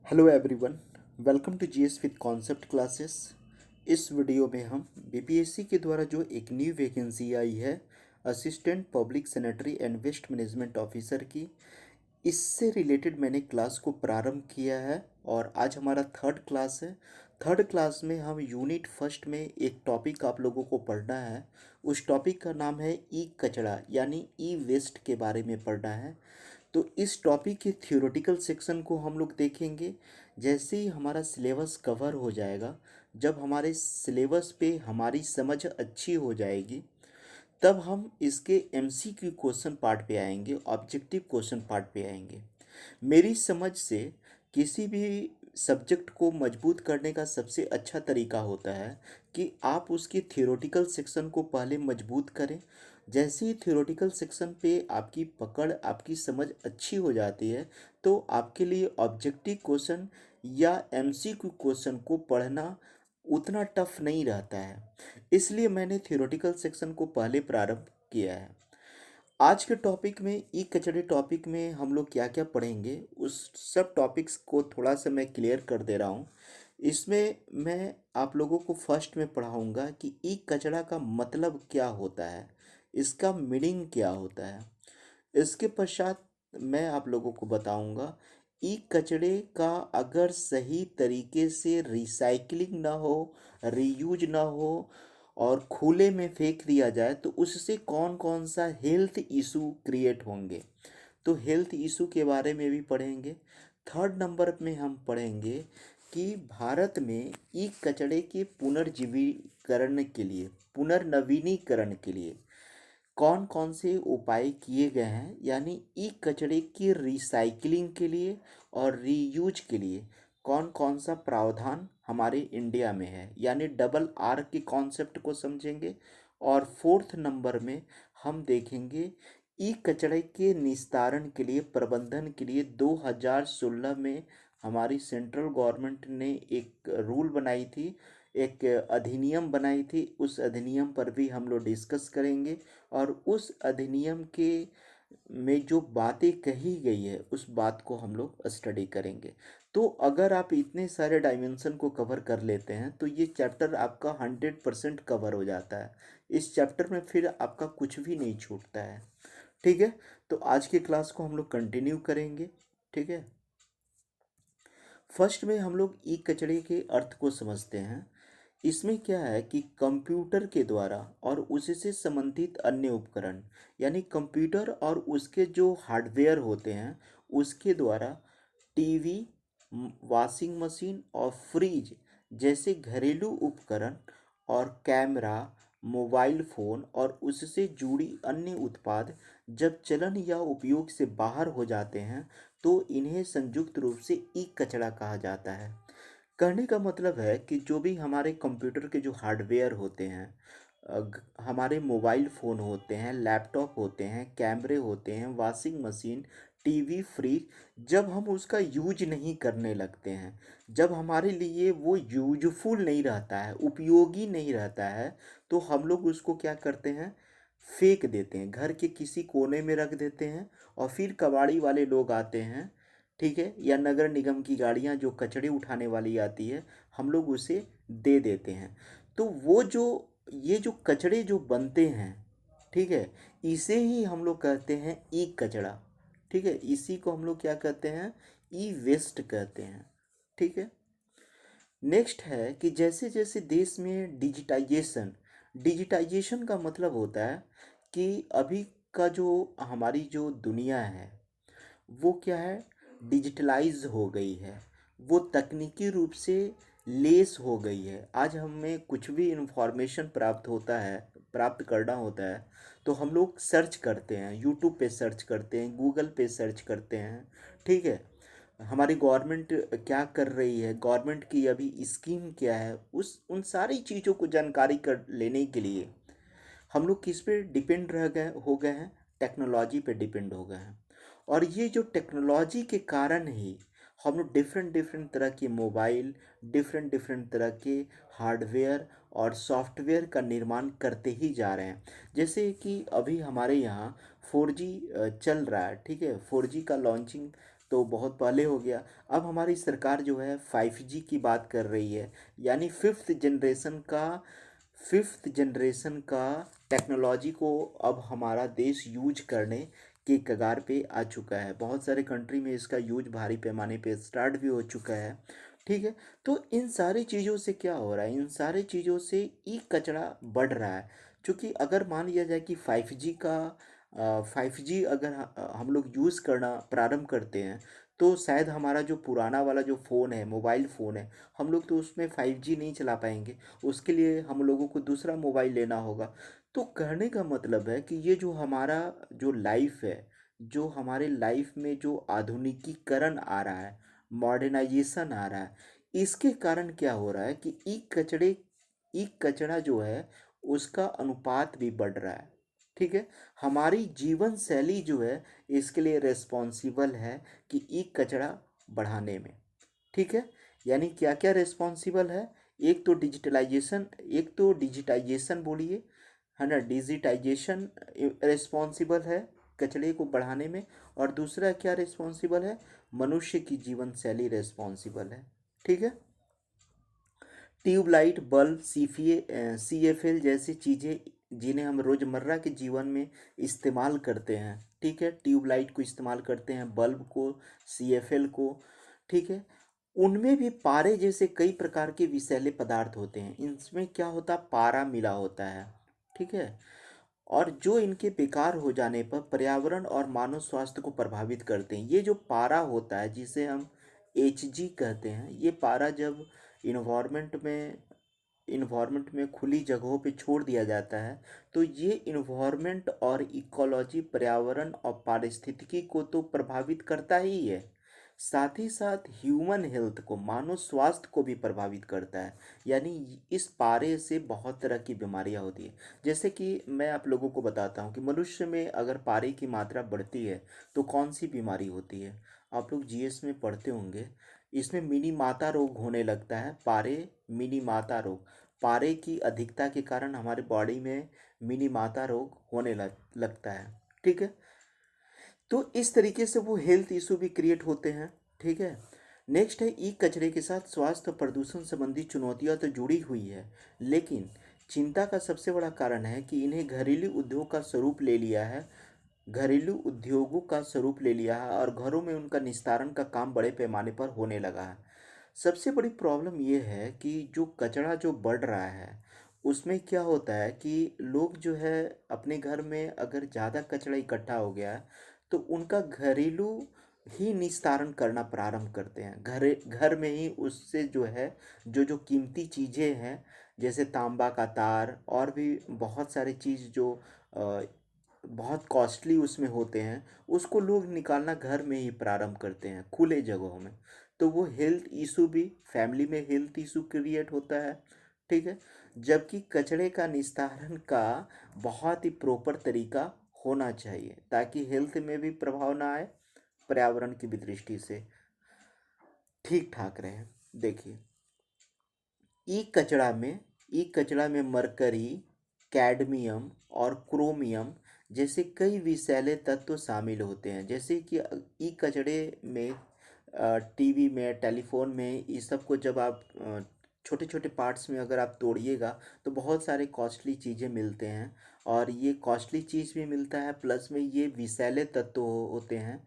Hello everyone, welcome to GS with concept classes. इस video में हम बीपीएससी के द्वारा जो एक न्यू वैकेंसी आई है assistant public sanitary and waste management officer की, इससे रिलेटेड मैंने क्लास को प्रारंभ किया है और आज हमारा थर्ड क्लास है। थर्ड क्लास में हम यूनिट फर्स्ट में एक टॉपिक आप लोगों को पढ़ना है। उस टॉपिक का नाम है ई कचरा यानी ई वेस्ट के बारे में पढ़ना है। तो इस टॉपिक के थियोरेटिकल सेक्शन को हम लोग देखेंगे। जैसे ही हमारा सिलेबस कवर हो जाएगा, जब हमारे सिलेबस पे हमारी समझ अच्छी हो जाएगी, तब हम इसके एमसीक्यू क्वेश्चन पार्ट पे आएंगे, ऑब्जेक्टिव क्वेश्चन पार्ट पे आएंगे। मेरी समझ से किसी भी सब्जेक्ट को मजबूत करने का सबसे अच्छा तरीका होता है कि आप उसके थियोरेटिकल सेक्शन को पहले मजबूत करें। जैसे ही थियोरेटिकल सेक्शन पे आपकी पकड़, आपकी समझ अच्छी हो जाती है, तो आपके लिए ऑब्जेक्टिव क्वेश्चन या एमसीक्यू क्वेश्चन को पढ़ना उतना टफ नहीं रहता है। इसलिए मैंने थियोरेटिकल सेक्शन को पहले प्रारंभ किया है। आज के टॉपिक में, ई कचड़े टॉपिक में हम लोग क्या क्या पढ़ेंगे, उस सब टॉपिक्स को थोड़ा सा मैं क्लियर कर दे रहा हूँ। इसमें मैं आप लोगों को फर्स्ट में पढ़ाऊँगा कि ई कचड़ा का मतलब क्या होता है, इसका मीनिंग क्या होता है। इसके पश्चात मैं आप लोगों को बताऊंगा ई कचड़े का अगर सही तरीके से रिसाइकलिंग ना हो, रीयूज ना हो और खुले में फेंक दिया जाए तो उससे कौन कौन सा हेल्थ इशू क्रिएट होंगे। तो हेल्थ इशू के बारे में भी पढ़ेंगे। थर्ड नंबर में हम पढ़ेंगे कि भारत में ई कचड़े के पुनर्जीवीकरण के लिए, पुनर्नवीनीकरण के लिए कौन कौन से उपाय किए गए हैं, यानी ई कचड़े की रिसाइकलिंग के लिए और रीयूज के लिए कौन कौन सा प्रावधान हमारे इंडिया में है, यानी डबल आर के कॉन्सेप्ट को समझेंगे। और फोर्थ नंबर में हम देखेंगे ई कचड़े के निस्तारण के लिए, प्रबंधन के लिए 2016 में हमारी सेंट्रल गवर्नमेंट ने एक रूल बनाई थी, एक अधिनियम बनाई थी। उस अधिनियम पर भी हम लोग डिस्कस करेंगे और उस अधिनियम के में जो बातें कही गई है उस बात को हम लोग स्टडी करेंगे। तो अगर आप इतने सारे डायमेंशन को कवर कर लेते हैं तो ये चैप्टर आपका 100% कवर हो जाता है। इस चैप्टर में फिर आपका कुछ भी नहीं छूटता है। ठीक है, तो आज की क्लास को हम लोग कंटिन्यू करेंगे। ठीक है, फर्स्ट में हम लोग ई कचड़े के अर्थ को समझते हैं। इसमें क्या है कि कंप्यूटर के द्वारा और उससे संबंधित अन्य उपकरण, यानी कंप्यूटर और उसके जो हार्डवेयर होते हैं उसके द्वारा टीवी, वॉशिंग मशीन और फ्रिज जैसे घरेलू उपकरण और कैमरा, मोबाइल फ़ोन और उससे जुड़ी अन्य उत्पाद जब चलन या उपयोग से बाहर हो जाते हैं तो इन्हें संयुक्त रूप से ई कचरा कहा जाता है। कहने का मतलब है कि जो भी हमारे कंप्यूटर के जो हार्डवेयर होते हैं, हमारे मोबाइल फ़ोन होते हैं, लैपटॉप होते हैं, कैमरे होते हैं, वॉशिंग मशीन, टीवी, फ्रिज, जब हम उसका यूज नहीं करने लगते हैं, जब हमारे लिए वो यूजफुल नहीं रहता है, उपयोगी नहीं रहता है, तो हम लोग उसको क्या करते हैं, फेंक देते हैं, घर के किसी कोने में रख देते हैं। और फिर कबाड़ी वाले लोग आते हैं, ठीक है, या नगर निगम की गाड़ियां जो कचड़े उठाने वाली आती है, हम लोग उसे दे देते हैं। तो वो जो ये जो कचड़े जो बनते हैं, ठीक है, इसे ही हम लोग कहते हैं ई कचड़ा। ठीक है, इसी को हम लोग क्या कहते हैं, ई वेस्ट कहते हैं। ठीक है, नेक्स्ट है कि जैसे जैसे देश में डिजिटाइजेशन, डिजिटाइजेशन का मतलब होता है कि अभी का जो हमारी जो दुनिया है वो क्या है, डिजिटलाइज हो गई है, वो तकनीकी रूप से लेस हो गई है। आज हमें कुछ भी इंफॉर्मेशन प्राप्त होता है, प्राप्त करना होता है, तो हम लोग सर्च करते हैं, यूट्यूब पे सर्च करते हैं, गूगल पे सर्च करते हैं। ठीक है, हमारी गवर्नमेंट क्या कर रही है, गवर्नमेंट की अभी स्कीम क्या है, उस उन सारी चीज़ों को जानकारी कर लेने के लिए हम लोग किस पे डिपेंड रह गए हो गए हैं, टेक्नोलॉजी पे डिपेंड हो गए हैं। और ये जो टेक्नोलॉजी के कारण ही हम लोग डिफरेंट डिफरेंट तरह के मोबाइल, डिफरेंट डिफरेंट तरह के हार्डवेयर और सॉफ्टवेयर का निर्माण करते ही जा रहे हैं। जैसे कि अभी हमारे यहाँ 4G चल रहा है, ठीक है, 4G का लॉन्चिंग तो बहुत पहले हो गया। अब हमारी सरकार जो है 5G की बात कर रही है, यानी फिफ्थ जनरेशन का टेक्नोलॉजी को अब हमारा देश यूज करने के कगार पे आ चुका है। बहुत सारे कंट्री में इसका यूज भारी पैमाने पे स्टार्ट भी हो चुका है। ठीक है। तो इन सारी चीज़ों से क्या हो रहा है, इन सारी चीज़ों से ई कचरा बढ़ रहा है। क्योंकि अगर मान लिया जाए कि 5G अगर हम लोग यूज़ करना प्रारंभ करते हैं, तो शायद हमारा जो पुराना वाला जो फ़ोन है, मोबाइल फ़ोन है, हम लोग तो उसमें 5G नहीं चला पाएंगे। उसके लिए हम लोगों को दूसरा मोबाइल लेना होगा। तो कहने का मतलब है कि ये जो हमारा जो लाइफ है, जो हमारे लाइफ में जो आधुनिकीकरण आ रहा है, मॉडर्नाइजेशन आ रहा है, इसके कारण क्या हो रहा है कि ई कचरा जो है उसका अनुपात भी बढ़ रहा है। ठीक है। हमारी जीवन शैली जो है इसके लिए रिस्पॉन्सिबल है कि ई कचरा बढ़ाने में। ठीक है। यानी क्या क्या रिस्पॉन्सिबल है, एक तो डिजिटाइजेशन बोलिए, है ना, डिजिटाइजेशन रिस्पॉन्सिबल है कचरे को बढ़ाने में। और दूसरा क्या रिस्पॉन्सिबल है, मनुष्य की जीवन शैली रिस्पॉन्सिबल है। ठीक है। ट्यूबलाइट, बल्ब, CFL जैसी चीज़ें जिन्हें हम रोज़मर्रा के जीवन में इस्तेमाल करते हैं। ठीक है। ट्यूबलाइट को इस्तेमाल करते हैं, बल्ब को, CFL को। ठीक है। उनमें भी पारे जैसे कई प्रकार के विषैले पदार्थ होते हैं। इनमें क्या होता है, पारा मिला होता है। ठीक है। और जो इनके बेकार हो जाने पर पर्यावरण और मानव स्वास्थ्य को प्रभावित करते हैं। ये जो पारा होता है जिसे हम HG कहते हैं, ये पारा जब इन्वायरमेंट में खुली जगहों पे छोड़ दिया जाता है, तो ये इन्वायरमेंट और इकोलॉजी, पर्यावरण और पारिस्थितिकी को तो प्रभावित करता ही है, साथ ही साथ ह्यूमन हेल्थ को, मानव स्वास्थ्य को भी प्रभावित करता है। यानी इस पारे से बहुत तरह की बीमारियां होती हैं। जैसे कि मैं आप लोगों को बताता हूँ कि मनुष्य में अगर पारे की मात्रा बढ़ती है तो कौन सी बीमारी होती है। आप लोग GS में पढ़ते होंगे, इसमें मिनी माता रोग होने लगता है। मिनी माता रोग, पारे की अधिकता के कारण हमारे बॉडी में मिनी माता रोग होने लगता है। ठीक है। तो इस तरीके से वो हेल्थ इशू भी क्रिएट होते हैं। ठीक है। नेक्स्ट है, ई कचरे के साथ स्वास्थ्य और प्रदूषण संबंधी चुनौतियां तो जुड़ी हुई है, लेकिन चिंता का सबसे बड़ा कारण है कि इन्हें घरेलू उद्योगों का स्वरूप ले लिया है और घरों में उनका निस्तारण का काम बड़े पैमाने पर होने लगा है। सबसे बड़ी प्रॉब्लम ये है कि जो कचरा जो बढ़ रहा है उसमें क्या होता है कि लोग जो है अपने घर में अगर ज़्यादा कचरा इकट्ठा हो गया है तो उनका घरेलू ही निस्तारण करना प्रारंभ करते हैं। घर में ही उससे जो है जो जो कीमती चीज़ें हैं, जैसे तांबा का तार और भी बहुत सारी चीज़ जो अ, बहुत कॉस्टली उसमें होते हैं, उसको लोग निकालना घर में ही प्रारंभ करते हैं, खुले जगहों में। तो वो हेल्थ इशू भी, फैमिली में हेल्थ इशू क्रिएट होता है। ठीक है। जबकि कचरे का निस्तारण का बहुत ही प्रॉपर तरीका होना चाहिए ताकि हेल्थ में भी प्रभाव ना आए, पर्यावरण की भी दृष्टि से ठीक ठाक रहे। देखिए, ई कचरा में ई कचरा में मरकरी, कैडमियम और क्रोमियम जैसे कई विषैले तत्व शामिल होते हैं। जैसे कि ई कचरे में टीवी में, टेलीफोन में, इस सब को जब आप छोटे छोटे पार्ट्स में अगर आप तोड़िएगा तो बहुत सारे कॉस्टली चीज़ें मिलते हैं। और ये कॉस्टली चीज़ भी मिलता है, प्लस में ये विषैले तत्व होते हैं।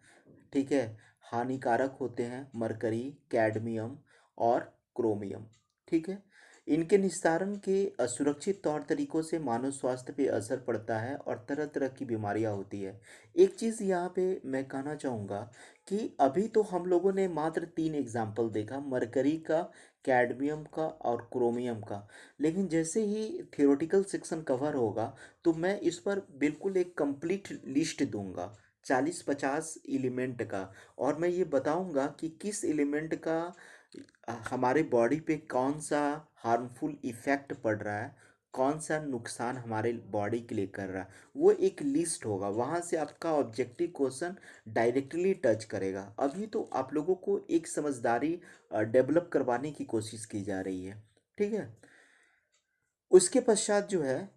ठीक है। हानिकारक होते हैं मरकरी, कैडमियम और क्रोमियम। ठीक है। इनके निस्तारण के असुरक्षित तौर तरीकों से मानव स्वास्थ्य पे असर पड़ता है और तरह तरह की बीमारियां होती है। एक चीज़ यहाँ पे मैं कहना चाहूँगा कि अभी तो हम लोगों ने मात्र 3 एग्जाम्पल देखा, मरकरी का, कैडमियम का और क्रोमियम का। लेकिन जैसे ही थियोरेटिकल सेक्शन कवर होगा तो मैं इस पर बिल्कुल एक कंप्लीट लिस्ट दूंगा, 40-50 एलिमेंट का। और मैं ये बताऊंगा कि किस एलिमेंट का हमारे बॉडी पे कौन सा हार्मफुल इफ़ेक्ट पड़ रहा है, कौन सा नुकसान हमारे बॉडी के लिए कर रहा है। वो एक लिस्ट होगा, वहाँ से आपका ऑब्जेक्टिव क्वेश्चन डायरेक्टली टच करेगा। अभी तो आप लोगों को एक समझदारी डेवलप करवाने की कोशिश की जा रही है। ठीक है। उसके पश्चात जो है,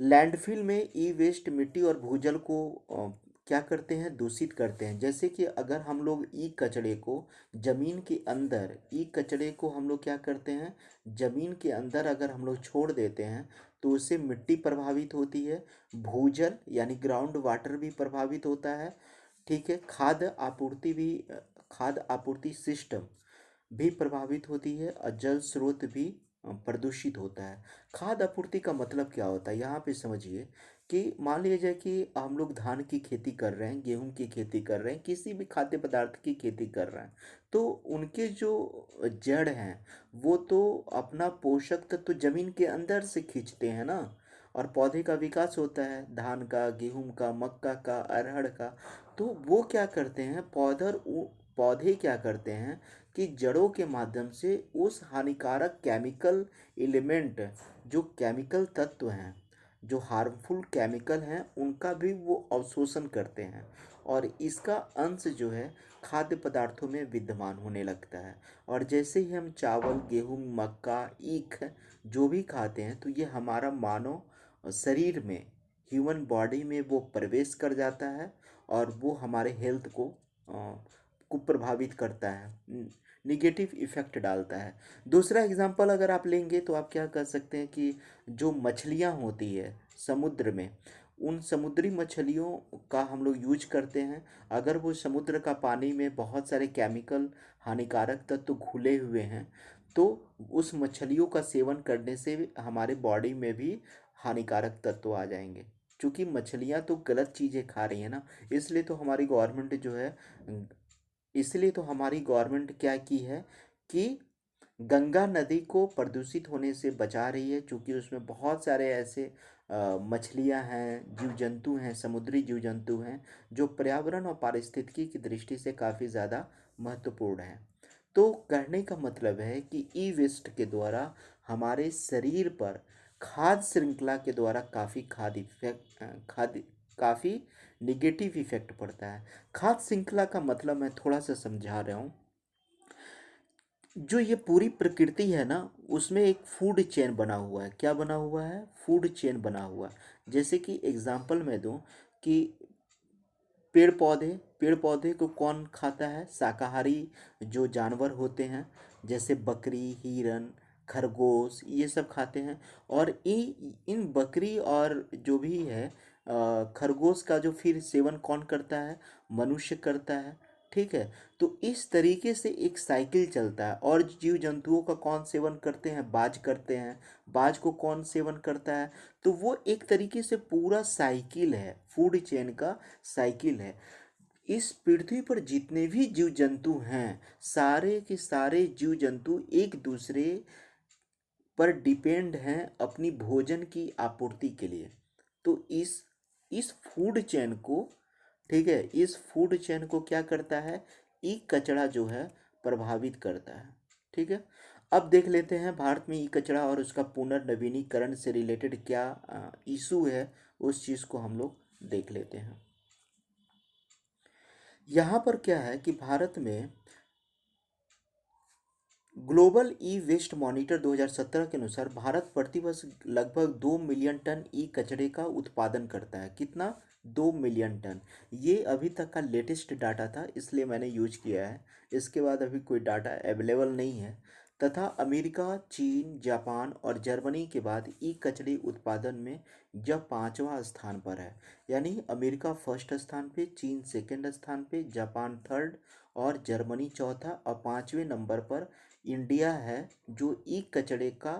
लैंडफिल में ई वेस्ट मिट्टी और भूजल को क्या करते हैं, दूषित करते हैं। जैसे कि अगर हम लोग ई कचड़े को ज़मीन के अंदर, ई कचड़े को हम लोग क्या करते हैं, ज़मीन के अंदर अगर हम लोग छोड़ देते हैं तो उससे मिट्टी प्रभावित होती है, भूजल यानी ग्राउंड वाटर भी प्रभावित होता है, ठीक है। खाद्य आपूर्ति सिस्टम भी प्रभावित होती है और जल स्रोत भी प्रदूषित होता है। खाद्य आपूर्ति का मतलब क्या होता है, यहाँ पे समझिए कि मान लीजिए जाए कि हम लोग धान की खेती कर रहे हैं, गेहूं की खेती कर रहे हैं, किसी भी खाद्य पदार्थ की खेती कर रहे हैं, तो उनके जो जड़ हैं वो तो अपना पोषक तत्व तो जमीन के अंदर से खींचते हैं ना, और पौधे का विकास होता है, धान का, गेहूं का, मक्का का, अरहर का। तो वो क्या करते हैं, पौधे क्या करते हैं कि जड़ों के माध्यम से उस हानिकारक केमिकल एलिमेंट, जो केमिकल तत्व हैं, जो हार्मफुल केमिकल हैं, उनका भी वो अवशोषण करते हैं, और इसका अंश जो है खाद्य पदार्थों में विद्यमान होने लगता है। और जैसे ही हम चावल, गेहूं, मक्का, ईख जो भी खाते हैं तो ये हमारा मानव शरीर में, ह्यूमन बॉडी में वो प्रवेश कर जाता है और वो हमारे हेल्थ को प्रभावित करता है, निगेटिव इफेक्ट डालता है। दूसरा एग्जांपल अगर आप लेंगे तो आप क्या कर सकते हैं कि जो मछलियां होती है समुद्र में, उन समुद्री मछलियों का हम लोग यूज करते हैं। अगर वो समुद्र का पानी में बहुत सारे केमिकल हानिकारक तत्व घुले हुए हैं तो उस मछलियों का सेवन करने से हमारे बॉडी में भी हानिकारक तत्व आ जाएंगे। क्योंकि मछलियां तो गलत चीज़ें खा रही है ना, इसलिए तो हमारी गवर्नमेंट जो है, इसलिए तो हमारी गवर्नमेंट क्या की है कि गंगा नदी को प्रदूषित होने से बचा रही है, क्योंकि उसमें बहुत सारे ऐसे मछलियां हैं, जीव जंतु हैं, समुद्री जीव जंतु हैं जो पर्यावरण और पारिस्थितिकी की दृष्टि से काफ़ी ज़्यादा महत्वपूर्ण हैं। तो कहने का मतलब है कि ई वेस्ट के द्वारा हमारे शरीर पर खाद्य श्रृंखला के द्वारा काफ़ी निगेटिव इफेक्ट पड़ता है। खाद्य श्रृंखला का मतलब मैं थोड़ा सा समझा रहा हूँ। जो ये पूरी प्रकृति है ना, उसमें एक फूड चेन बना हुआ है। क्या बना हुआ है, फूड चेन बना हुआ है। जैसे कि एग्जांपल मैं दूं कि पेड़ पौधे को कौन खाता है, शाकाहारी जो जानवर होते हैं, जैसे बकरी, हिरन, खरगोश, ये सब खाते हैं। और इन बकरी और जो भी है खरगोश का जो फिर सेवन कौन करता है, मनुष्य करता है, ठीक है। तो इस तरीके से एक साइकिल चलता है। और जीव जंतुओं का कौन सेवन करते हैं, बाज करते हैं, बाज को कौन सेवन करता है। तो वो एक तरीके से पूरा साइकिल है, फूड चेन का साइकिल है। इस पृथ्वी पर जितने भी जीव जंतु हैं, सारे के सारे जीव जंतु एक दूसरे पर डिपेंड हैं अपनी भोजन की आपूर्ति के लिए। तो इस फूड चेन को, ठीक है, इस फूड चेन को क्या करता है, ई कचरा जो है प्रभावित करता है, ठीक है। अब देख लेते हैं भारत में ई कचरा और उसका पुनर्नवीनीकरण से रिलेटेड क्या इशू है, उस चीज़ को हम लोग देख लेते हैं। यहाँ पर क्या है कि भारत में ग्लोबल ई वेस्ट मॉनिटर 2017 के अनुसार भारत प्रतिवर्ष लगभग 2 मिलियन टन ई कचरे का उत्पादन करता है। कितना, 2 मिलियन टन। ये अभी तक का लेटेस्ट डाटा था, इसलिए मैंने यूज किया है। इसके बाद अभी कोई डाटा अवेलेबल नहीं है। तथा अमेरिका, चीन, जापान और जर्मनी के बाद ई कचरे उत्पादन में यह पांचवा स्थान पर है। यानी अमेरिका फर्स्ट स्थान पे, चीन सेकंड स्थान पे, जापान थर्ड और जर्मनी चौथा, और पांचवें नंबर पर इंडिया है, जो ई कचरे का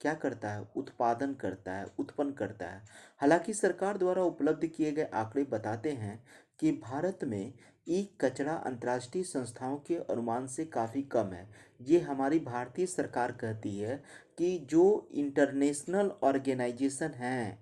क्या करता है, उत्पादन करता है, उत्पन्न करता है। हालांकि सरकार द्वारा उपलब्ध किए गए आंकड़े बताते हैं कि भारत में ई कचरा अंतर्राष्ट्रीय संस्थाओं के अनुमान से काफ़ी कम है। ये हमारी भारतीय सरकार कहती है कि जो इंटरनेशनल ऑर्गेनाइजेशन हैं,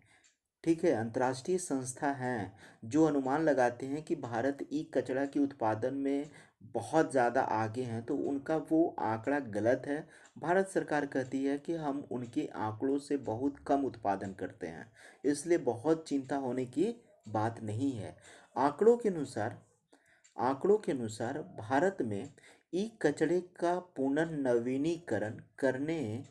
ठीक है, अंतर्राष्ट्रीय संस्था हैं, जो अनुमान लगाते हैं कि भारत ई कचरा के उत्पादन में बहुत ज़्यादा आगे हैं, तो उनका वो आंकड़ा गलत है। भारत सरकार कहती है कि हम उनके आंकड़ों से बहुत कम उत्पादन करते हैं, इसलिए बहुत चिंता होने की बात नहीं है। आंकड़ों के अनुसार आंकड़ों के अनुसार भारत में ई कचरे का पुनर्नवीनीकरण करने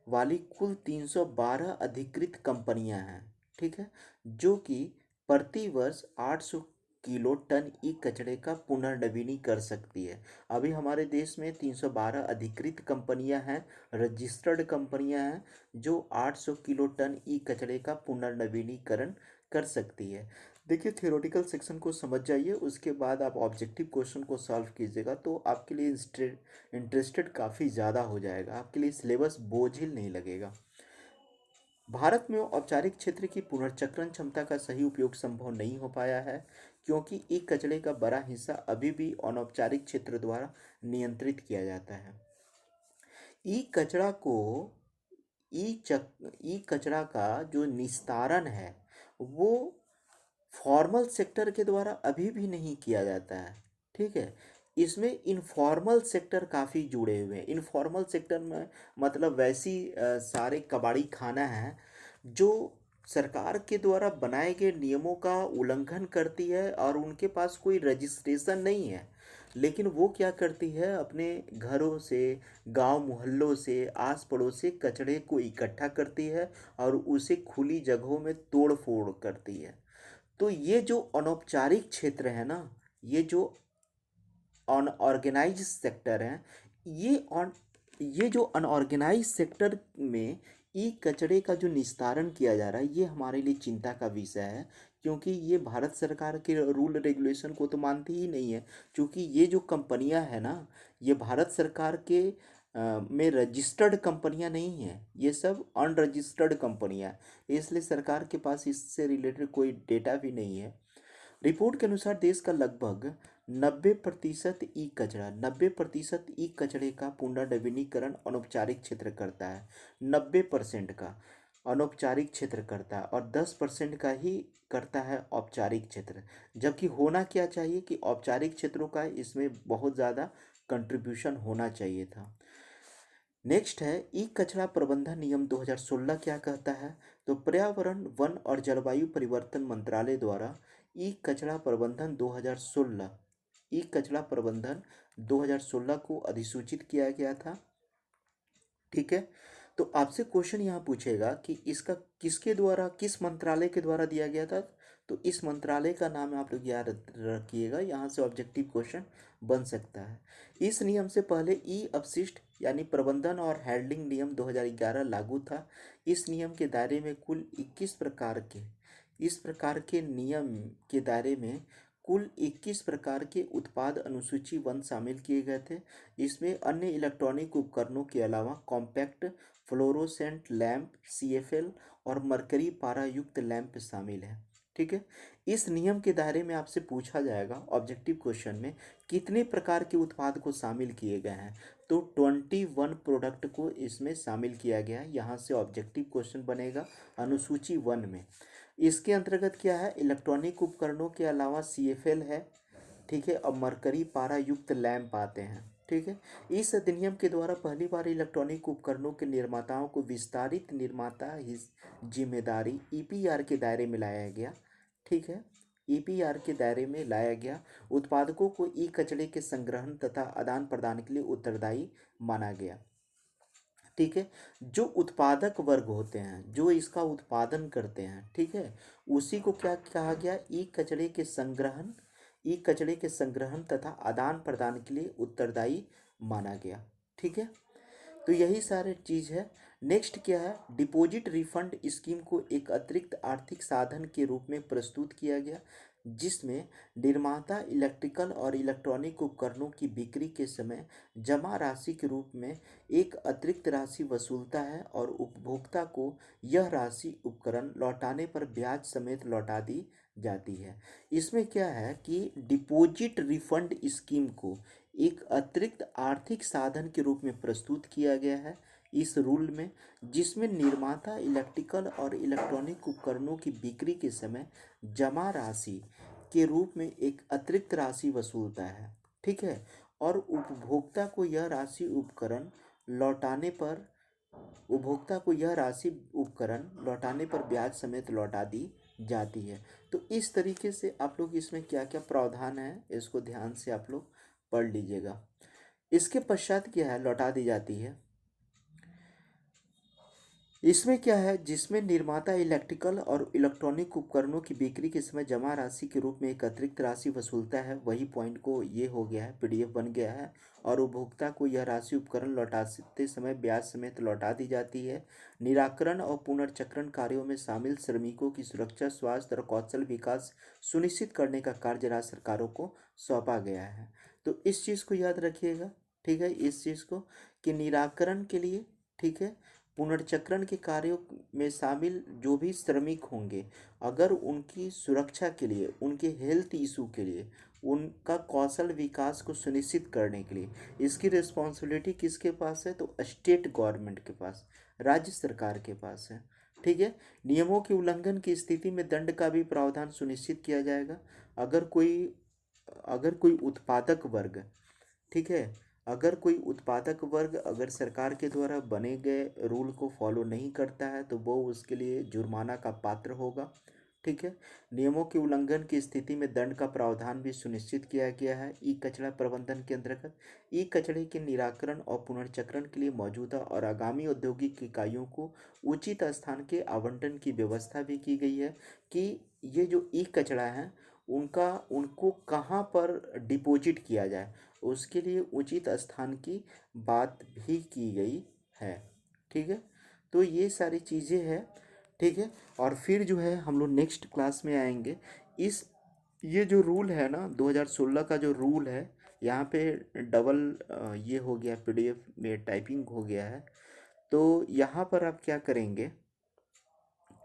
वाली कुल 312 अधिकृत कंपनियां हैं, ठीक है, जो कि प्रति वर्ष 800 किलो टन ई कचरे का पुनर्नवीनीकरण कर सकती है। अभी हमारे देश में 312 अधिकृत कंपनियां हैं, रजिस्टर्ड कंपनियां हैं, जो 800 किलो टन ई कचरे का पुनर्नवीनीकरण कर सकती है। देखिए, थियोरेटिकल सेक्शन को समझ जाइए, उसके बाद आप ऑब्जेक्टिव क्वेश्चन को सॉल्व कीजिएगा तो आपके लिए इंटरेस्टेड काफ़ी ज़्यादा हो जाएगा, आपके लिए सिलेबस बोझिल नहीं लगेगा। भारत में औपचारिक क्षेत्र की पुनर्चक्रण क्षमता का सही उपयोग संभव नहीं हो पाया है, क्योंकि ई कचरे का बड़ा हिस्सा अभी भी अनौपचारिक क्षेत्र द्वारा नियंत्रित किया जाता है। ई कचरा को ई कचरा का जो निस्तारण है वो फॉर्मल सेक्टर के द्वारा अभी भी नहीं किया जाता है। ठीक है, इसमें इनफॉर्मल सेक्टर काफ़ी जुड़े हुए हैं। इनफॉर्मल सेक्टर में मतलब वैसी सारे कबाड़ी खाना है जो सरकार के द्वारा बनाए गए नियमों का उल्लंघन करती है और उनके पास कोई रजिस्ट्रेशन नहीं है, लेकिन वो क्या करती है, अपने घरों से, गांव मोहल्लों से, आस पड़ोस से कचरे को इकट्ठा करती है और उसे खुली जगहों में तोड़ फोड़ करती है। तो ये जो अनौपचारिक क्षेत्र है ना, ये जो अनऑर्गेनाइज सेक्टर है, ये ऑन ये जो अनऑर्गेनाइज सेक्टर में ई कचरे का जो निस्तारण किया जा रहा है, ये हमारे लिए चिंता का विषय है, क्योंकि ये भारत सरकार के रूल रेगुलेशन को तो मानती ही नहीं है। क्योंकि ये जो कंपनियां है ना, ये भारत सरकार के में रजिस्टर्ड कंपनियां नहीं हैं, ये सब अनरजिस्टर्ड कंपनियां हैं, इसलिए सरकार के पास इससे रिलेटेड कोई डेटा भी नहीं है। रिपोर्ट के अनुसार देश का लगभग 90% ई कचरे का पुनर्नवीनीकरण अनौपचारिक क्षेत्र करता है। 90% का अनौपचारिक क्षेत्र करता है और 10% का ही करता है औपचारिक क्षेत्र। जबकि होना क्या चाहिए कि औपचारिक क्षेत्रों का इसमें बहुत ज़्यादा कंट्रीब्यूशन होना चाहिए था। नेक्स्ट है ई कचरा प्रबंधन नियम 2016 क्या कहता है। तो पर्यावरण, वन और जलवायु परिवर्तन मंत्रालय द्वारा ई कचरा प्रबंधन 2016 ई कचरा प्रबंधन 2016 को अधिसूचित किया गया था। ठीक है, तो आपसे क्वेश्चन यहाँ पूछेगा कि इसका किसके द्वारा, किस मंत्रालय के द्वारा दिया गया था। तो इस मंत्रालय का नाम आप लोग याद रखिएगा, यहाँ से ऑब्जेक्टिव क्वेश्चन बन सकता है। इस नियम से पहले ई अपशिष्ट यानी प्रबंधन और हैंडलिंग नियम 2011 लागू था। इस नियम के दायरे में कुल 21 प्रकार के इस प्रकार के नियम के दायरे में कुल 21 प्रकार के उत्पाद अनुसूची 1 शामिल किए गए थे। इसमें अन्य इलेक्ट्रॉनिक उपकरणों के अलावा कॉम्पैक्ट फ्लोरोसेंट लैंप CFL और मरकरी पारा युक्त लैंप शामिल है। ठीक है, इस नियम के दायरे में आपसे पूछा जाएगा ऑब्जेक्टिव क्वेश्चन में कितने प्रकार के उत्पाद को शामिल किए गए हैं। तो 21 प्रोडक्ट को इसमें शामिल किया गया है, यहाँ से ऑब्जेक्टिव क्वेश्चन बनेगा अनुसूची 1 में। इसके अंतर्गत क्या है, इलेक्ट्रॉनिक उपकरणों के अलावा CFL है। ठीक है, अब मरकरी पारा युक्त लैंप आते हैं। ठीक है, इस अधिनियम के द्वारा पहली बार इलेक्ट्रॉनिक उपकरणों के निर्माताओं को विस्तारित निर्माता जिम्मेदारी EPR के दायरे में लाया गया। ठीक है, EPR के दायरे में लाया गया। उत्पादकों को ई कचरे के संग्रहण तथा आदान प्रदान के लिए उत्तरदायी माना गया। ठीक है, जो उत्पादक वर्ग होते हैं, जो इसका उत्पादन करते हैं, ठीक है, उसी को क्या कहा गया, ई कचरे के संग्रहण तथा आदान प्रदान के लिए उत्तरदायी माना गया। ठीक है, तो यही सारे चीज़ है। नेक्स्ट क्या है, डिपॉजिट रिफंड स्कीम को एक अतिरिक्त आर्थिक साधन के रूप में प्रस्तुत किया गया, जिसमें निर्माता इलेक्ट्रिकल और इलेक्ट्रॉनिक उपकरणों की बिक्री के समय जमा राशि के रूप में एक अतिरिक्त राशि वसूलता है और उपभोक्ता को यह राशि उपकरण लौटाने पर ब्याज समेत लौटा दी जाती है। इसमें क्या है कि डिपॉजिट रिफंड स्कीम को एक अतिरिक्त आर्थिक साधन के रूप में प्रस्तुत किया गया है इस रूल में, जिसमें निर्माता इलेक्ट्रिकल और इलेक्ट्रॉनिक उपकरणों की बिक्री के समय जमा राशि के रूप में एक अतिरिक्त राशि वसूलता है। ठीक है, और उपभोक्ता को यह राशि उपकरण लौटाने पर ब्याज समेत लौटा दी जाती है। तो इस तरीके से आप लोग इसमें क्या क्या प्रावधान है इसको ध्यान से आप लोग पढ़ लीजिएगा। इसके पश्चात क्या है, लौटा दी जाती है। इसमें क्या है, जिसमें निर्माता इलेक्ट्रिकल और इलेक्ट्रॉनिक उपकरणों की बिक्री के समय जमा राशि के रूप में एक अतिरिक्त राशि वसूलता है, वही पॉइंट को ये हो गया है, पीडीएफ बन गया है। और उपभोक्ता को यह राशि उपकरण लौटाते समय ब्याज समेत लौटा दी जाती है। निराकरण और पुनर्चक्रण कार्यों में शामिल श्रमिकों की सुरक्षा, स्वास्थ्य और कौशल विकास सुनिश्चित करने का कार्य राज्य सरकारों को सौंपा गया है। तो इस चीज़ को याद रखिएगा, ठीक है, इस चीज़ को कि निराकरण के लिए, ठीक है, पुनर्चक्रण के कार्यों में शामिल जो भी श्रमिक होंगे, अगर उनकी सुरक्षा के लिए, उनके हेल्थ इशू के लिए, उनका कौशल विकास को सुनिश्चित करने के लिए इसकी रिस्पॉन्सिबिलिटी किसके पास है, तो स्टेट गवर्नमेंट के पास, राज्य सरकार के पास है। ठीक है। नियमों के उल्लंघन की स्थिति में दंड का भी प्रावधान सुनिश्चित किया जाएगा। अगर कोई अगर कोई उत्पादक वर्ग, ठीक है, अगर कोई उत्पादक वर्ग अगर सरकार के द्वारा बने गए रूल को फॉलो नहीं करता है तो वो उसके लिए जुर्माना का पात्र होगा। ठीक है। नियमों के उल्लंघन की स्थिति में दंड का प्रावधान भी सुनिश्चित किया गया है ई कचरा प्रबंधन के अंतर्गत। ई कचरे के निराकरण और पुनर्चक्रण के लिए मौजूदा और आगामी औद्योगिक इकाइयों को उचित स्थान के आवंटन की व्यवस्था भी की गई है कि ये जो ई कचरा है उनका उनको कहाँ पर डिपॉजिट किया जाए, उसके लिए उचित स्थान की बात भी की गई है। ठीक है। तो ये सारी चीज़ें हैं। ठीक है। और फिर जो है हम लोग नेक्स्ट क्लास में आएंगे। इस ये जो रूल है ना 2016 का जो रूल है, यहाँ पे डबल ये हो गया, पीडीएफ में टाइपिंग हो गया है। तो यहाँ पर आप क्या करेंगे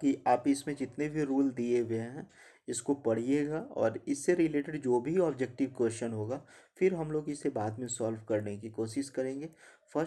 कि आप इसमें जितने भी रूल दिए हुए हैं इसको पढ़िएगा और इससे रिलेटेड जो भी ऑब्जेक्टिव क्वेश्चन होगा फिर हम लोग इसे बाद में सॉल्व करने की कोशिश करेंगे। फर्स्ट